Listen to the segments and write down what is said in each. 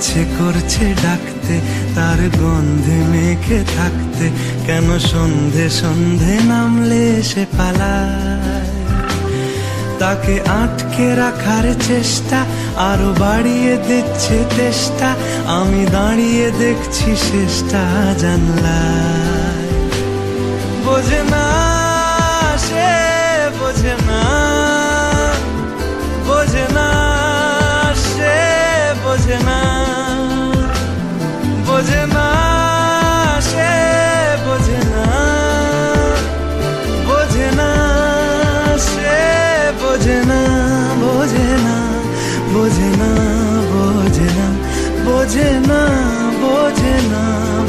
ইচ্ছে করছে ডাকতে, তার গন্ধে মেখে থাকতে, কেন সন্ধে সন্ধে নামলে সে পালায়। তাকে আটকে রাখার চেষ্টা আরো বাড়িয়ে দিচ্ছে তেষ্টা, আমি দাঁড়িয়ে দেখছি শেষটা জানলায়। বোঝে না সে, বোঝে না, বোঝে না সে, বোঝে না, বোঝে না সে, বোঝে না, বোঝে না সে, বোঝে না, বোঝে না, বোঝে না, বোঝে না, বোঝে না, বোঝে না,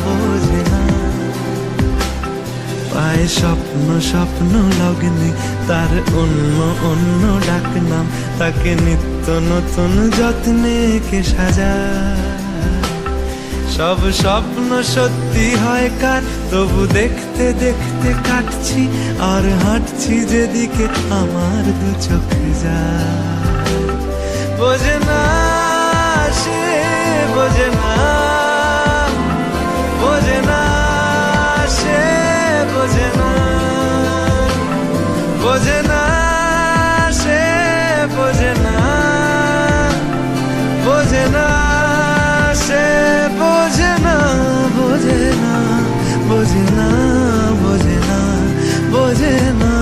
বোঝে না। পায় স্বপ্ন স্বপ্ন লগ্নে তার অন্য অন্য ডাকনাম, তাকে নিত্য নতুন যত্নে কে সাজায়। সব স্বপ্ন সত্যি হয় কার, তবু দেখতে দেখতে কাটছি আর হাঁটছি যেদিকে আমার দু চোখ যায়। বোঝে না সে, বোঝে না, বোঝে না সে, বোঝে না, বোঝে না সে, বোঝে না, বোঝে না সে, বোঝে না, বোঝে না, বোঝে না, বোঝে না, বোঝে না,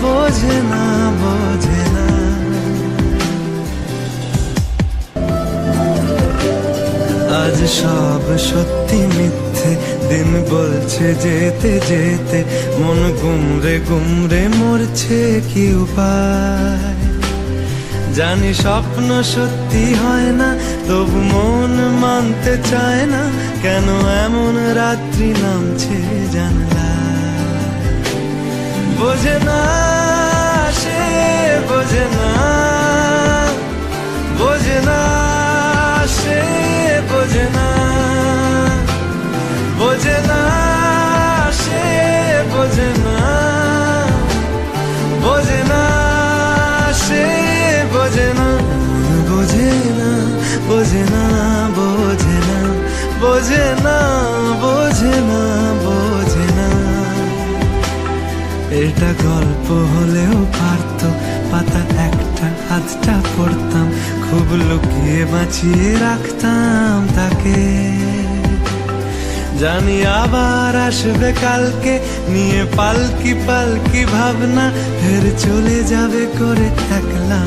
বোঝে না, বোঝে না। আজ সব সত্যি মিথ্যে, দিন বলছে যেতে যেতে, মন গুমরে গুমরে মরছে কি উপায়। জানি স্বপ্ন সত্যি হয় না, তবু মন মানতে চায় না, কেন এমন রাত্রি নামছে জানলায়। বোঝে না সে, বোঝে না, বোঝে না সে, বোঝে না, বোঝে না সে, বোঝে না, বোঝে না সে, বোঝে না, বোঝে না, বোঝে না, বোঝে না, বোঝে না, বোঝে না, বোঝে না। এটা গল্প হলেও পারতো, পাতা একটা আধটা পড়তাম, খুব লুকিয়ে বাঁচিয়ে রাখতাম তাকে। জানি আবার আসবে কালকে, নিয়ে পালকি পালকি ভাবনা, ফের চলে যাবে করে একলা।